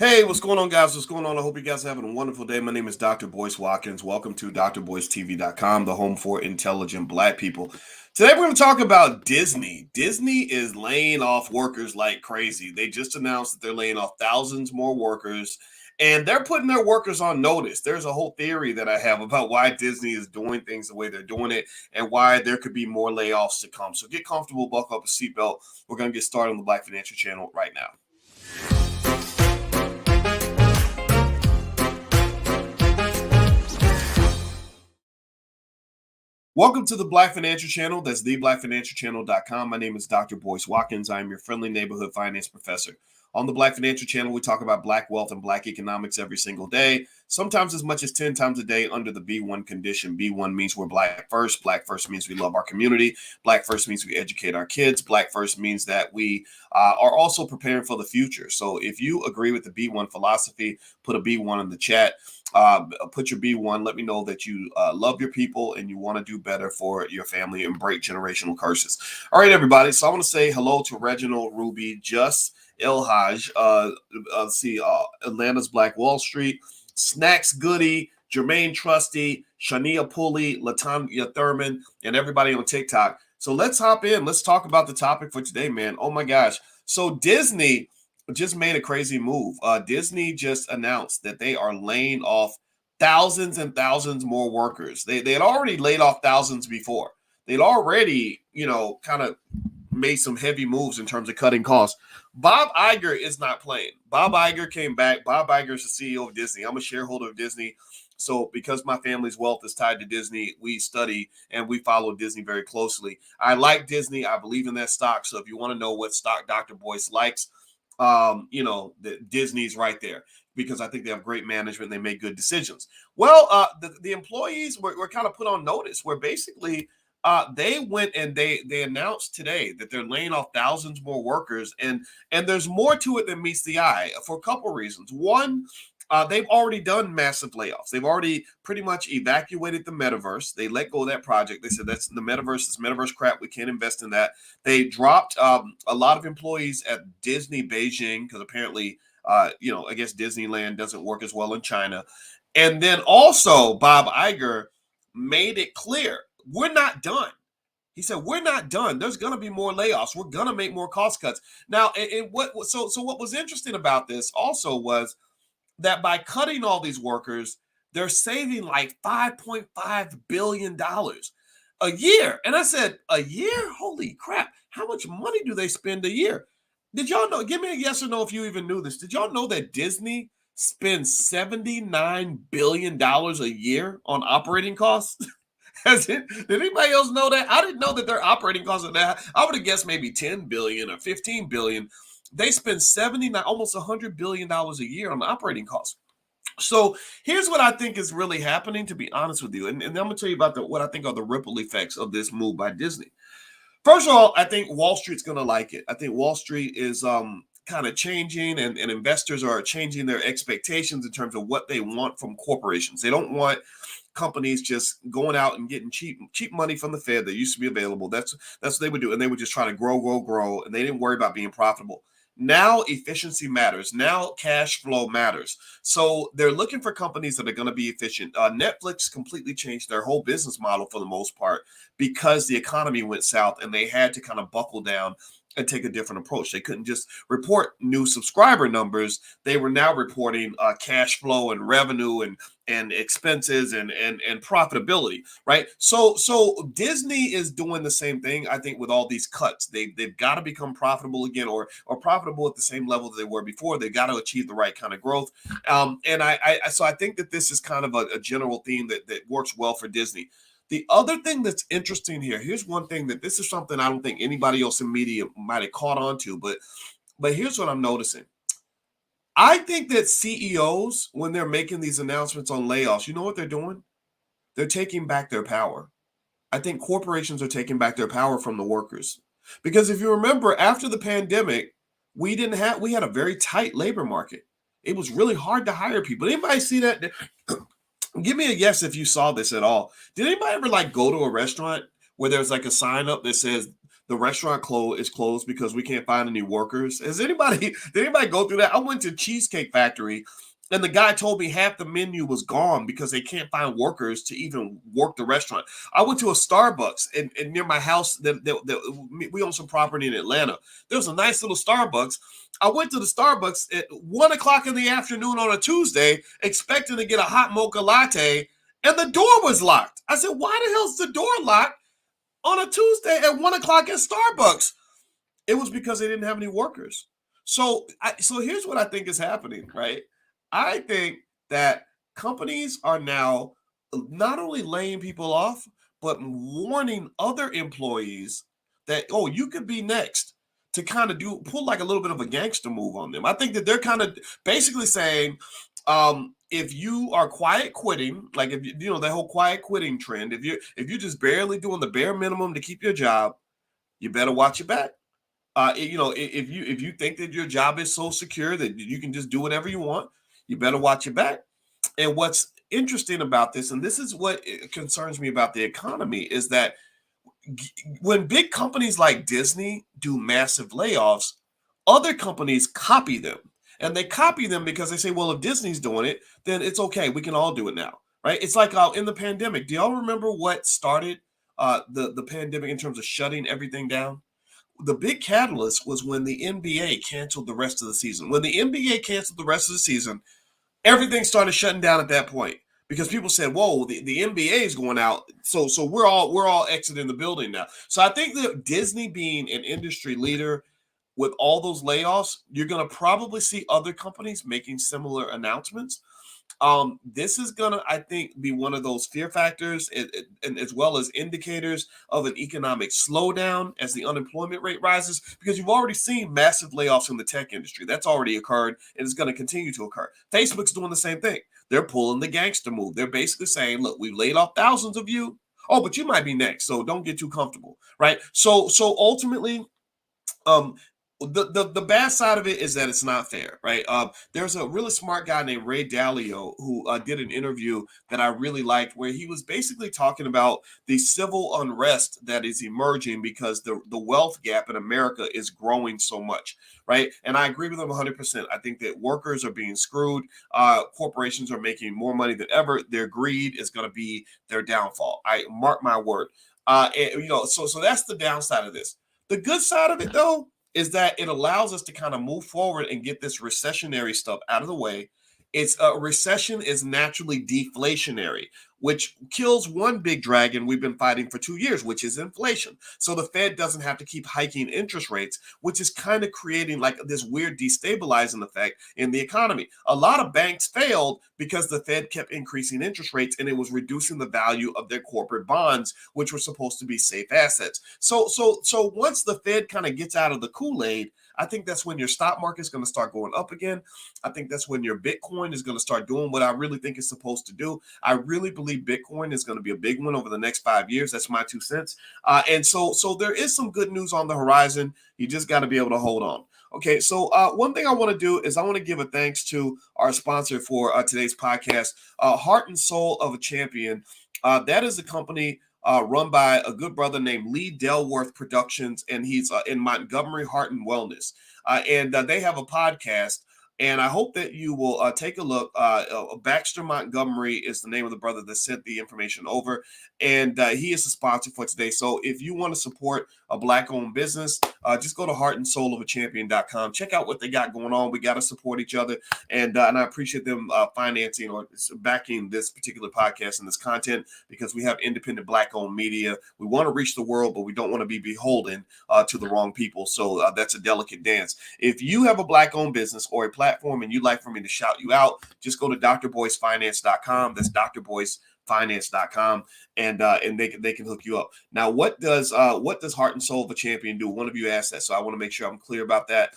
Hey, what's going on, guys? What's going on? I hope you guys are having a wonderful day. My name is Dr. Boyce Watkins. Welcome to drboycetv.com, the home for intelligent Black people. Today, we're going to talk about Disney. Disney is laying off workers like crazy. They just announced that they're laying off thousands more workers, and they're putting their workers on notice. There's a whole theory that I have about why Disney is doing things the way they're doing it and why there could be more layoffs to come. So get comfortable, buckle up a seatbelt. We're going to get started on the Black Financial Channel right now. Welcome to the Black Financial Channel. That's theblackfinancialchannel.com. My name is Dr. Boyce Watkins. I am your friendly neighborhood finance professor. On the Black Financial Channel, we talk about Black wealth and Black economics every single day, sometimes as much as 10 times a day under the B1 condition. B1 means we're Black first. Black first means we love our community. Black first means we educate our kids. Black first means that we are also preparing for the future. So if you agree with the B1 philosophy, put a B1 in the chat. Put your B1. Let me know that you love your people and you want to do better for your family and break generational curses. All right, everybody. So I want to say hello to Reginald, Ruby, Just, Elhaj, Atlanta's Black Wall Street, Snacks Goody, Jermaine Trusty, Shania Pulley, Latanya Thurman, and everybody on TikTok. So let's hop in. Let's talk about the topic for today, man. Oh my gosh. So Disney just made a crazy move. Disney just announced that they are laying off thousands and thousands more workers. They had already laid off thousands before. They'd already, kind of made some heavy moves in terms of cutting costs. Bob Iger is not playing. Bob Iger came back. Bob Iger is the CEO of Disney. I'm a shareholder of Disney. So because my family's wealth is tied to Disney, we study and we follow Disney very closely. I like Disney. I believe in that stock. So if you want to know what stock Dr. Boyce likes, the Disney's right there because I think they have great management. They make good decisions. Well, the employees were kind of put on notice where basically they went and they announced today that they're laying off thousands more workers, and there's more to it than meets the eye for a couple of reasons. One, they've already done massive layoffs. They've already pretty much evacuated the metaverse. They let go of that project. They said that's the metaverse. This metaverse crap. We can't invest in that. They dropped a lot of employees at Disney Beijing because apparently, I guess Disneyland doesn't work as well in China. And then also Bob Iger made it clear we're not done. He said, we're not done. There's going to be more layoffs. We're going to make more cost cuts. Now, what was interesting about this also was that by cutting all these workers, they're saving like $5.5 billion a year. And I said, a year? Holy crap. How much money do they spend a year? Did y'all know? Give me a yes or no if you even knew this. Did y'all know that Disney spends $79 billion a year on operating costs? Did anybody else know that? I didn't know that their operating costs are that. I would have guessed maybe 10 billion or 15 billion. They spend 79, almost $100 billion a year on operating costs. So here's what I think is really happening, to be honest with you. And I'm going to tell you about what I think are the ripple effects of this move by Disney. First of all, I think Wall Street's going to like it. I think Wall Street is kind of changing and investors are changing their expectations in terms of what they want from corporations. They don't want companies just going out and getting cheap money from the Fed that used to be available. That's what they would do. And they would just try to grow. And they didn't worry about being profitable. Now efficiency matters. Now cash flow matters. So they're looking for companies that are going to be efficient. Netflix completely changed their whole business model for the most part because the economy went south and they had to kind of buckle down and take a different approach. They couldn't just report new subscriber numbers. They were now reporting cash flow and revenue and expenses and profitability, right? So Disney is doing the same thing, I think, with all these cuts. They've got to become profitable again or profitable at the same level that they were before. They've got to achieve the right kind of growth. And I think that this is kind of a general theme that works well for Disney. The other thing that's interesting here's one thing that this is something I don't think anybody else in media might have caught on to, but here's what I'm noticing. I think that CEOs, when they're making these announcements on layoffs, you know what they're doing? They're taking back their power. I think corporations are taking back their power from the workers. Because if you remember, after the pandemic, we had a very tight labor market. It was really hard to hire people. Anybody see that? Give me a yes if you saw this at all. Did anybody ever go to a restaurant where there's a sign up that says the restaurant is closed because we can't find any workers. Did anybody go through that? I went to Cheesecake Factory and the guy told me half the menu was gone because they can't find workers to even work the restaurant. I went to a Starbucks and near my house. We own some property in Atlanta. There was a nice little Starbucks. I went to the Starbucks at 1 o'clock in the afternoon on a Tuesday, expecting to get a hot mocha latte, and the door was locked. I said, why the hell is the door locked on a Tuesday at 1 o'clock at Starbucks? It was because they didn't have any workers. So here's what I think is happening, right? I think that companies are now not only laying people off, but warning other employees that, oh, you could be next, to kind of pull like a little bit of a gangster move on them. I think that they're kind of basically saying, if you are quiet quitting, like if you know that whole quiet quitting trend, if you're just barely doing the bare minimum to keep your job, you better watch your back. If you think that your job is so secure that you can just do whatever you want, you better watch your back. And what's interesting about this, and this is what concerns me about the economy, is that when big companies like Disney do massive layoffs, other companies copy them. And they copy them because they say, well, if Disney's doing it, then it's okay. We can all do it now, right? It's like in the pandemic. Do y'all remember what started the pandemic in terms of shutting everything down? The big catalyst was when the NBA canceled the rest of the season. When the NBA canceled the rest of the season, everything started shutting down at that point because people said, whoa, the NBA is going out. So we're all exiting the building now. So I think that Disney being an industry leader with all those layoffs, you're going to probably see other companies making similar announcements. This is going to, I think, be one of those fear factors and as well as indicators of an economic slowdown as the unemployment rate rises, because you've already seen massive layoffs in the tech industry. That's already occurred and it's going to continue to occur. Facebook's doing the same thing. They're pulling the gangster move. They're basically saying, look, we've laid off thousands of you. Oh, but you might be next. So don't get too comfortable, right? So ultimately, the bad side of it is that it's not fair, right? There's a really smart guy named Ray Dalio who did an interview that I really liked, where he was basically talking about the civil unrest that is emerging because the wealth gap in America is growing so much, right? And I agree with him 100%. I think that workers are being screwed. Corporations are making more money than ever. Their greed is going to be their downfall. I mark my word. So that's the downside of this. The good side of it, though, is that it allows us to kind of move forward and get this recessionary stuff out of the way. It's a recession is naturally deflationary, which kills one big dragon we've been fighting for 2 years, which is inflation. So the Fed doesn't have to keep hiking interest rates, which is kind of creating like this weird destabilizing effect in the economy. A lot of banks failed because the Fed kept increasing interest rates and it was reducing the value of their corporate bonds, which were supposed to be safe assets. So once the Fed kind of gets out of the Kool-Aid, I think that's when your stock market is going to start going up again. I think that's when your Bitcoin is going to start doing what I really think it's supposed to do. I really believe Bitcoin is going to be a big one over the next 5 years. That's my 2 cents. And so there is some good news on the horizon. You just got to be able to hold on. Okay, so one thing I want to do is I want to give a thanks to our sponsor for today's podcast, Heart and Soul of a Champion. That is a company run by a good brother named Lee Delworth Productions, and he's in Montgomery, Heart and Wellness. And they have a podcast, and I hope that you will take a look. Baxter Montgomery is the name of the brother that sent the information over, and he is the sponsor for today. So if you want to support a Black-owned business, just go to heartandsoulofachampion.com. Check out what they got going on. We got to support each other, and I appreciate them financing or backing this particular podcast and this content, because we have independent Black-owned media. We want to reach the world, but we don't want to be beholden to the wrong people. So that's a delicate dance. If you have a Black-owned business or a platform and you'd like for me to shout you out, just go to drboycefinance.com. That's drboycefinance.com, and they can hook you up. Now, what does Heart and Soul of a Champion do? One of you asked that, so I want to make sure I'm clear about that.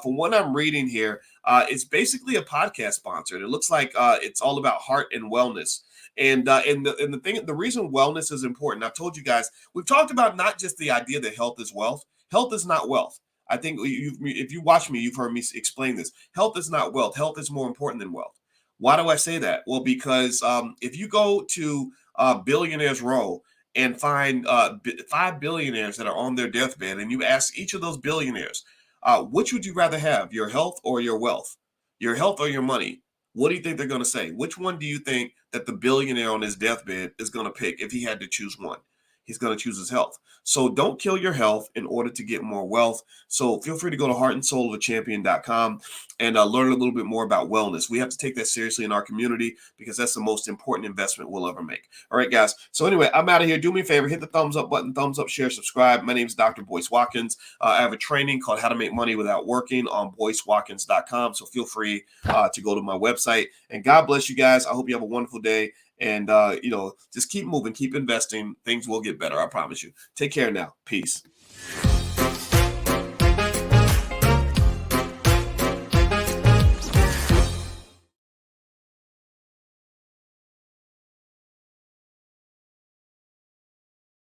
From what I'm reading here, it's basically a podcast sponsor, and it looks like it's all about heart and wellness. And the reason wellness is important, I've told you guys, we've talked about not just the idea that health is wealth. Health is not wealth. I think if you watch me, you've heard me explain this. Health is not wealth. Health is more important than wealth. Why do I say that? Well, because if you go to Billionaires Row and find 5 billionaires that are on their deathbed, and you ask each of those billionaires, which would you rather have, your health or your wealth? Your health or your money? What do you think they're going to say? Which one do you think that the billionaire on his deathbed is going to pick if he had to choose one? He's going to choose his health. So don't kill your health in order to get more wealth. So feel free to go to heartandsoulofachampion.com and learn a little bit more about wellness. We have to take that seriously in our community because that's the most important investment we'll ever make. All right, guys. So anyway, I'm out of here. Do me a favor, hit the thumbs up button, thumbs up, share, subscribe. My name is Dr. Boyce Watkins. I have a training called How to Make Money Without Working on boycewatkins.com. So feel free to go to my website. And God bless you guys. I hope you have a wonderful day. And, just keep moving, keep investing. Things will get better. I promise you. Take care now. Peace.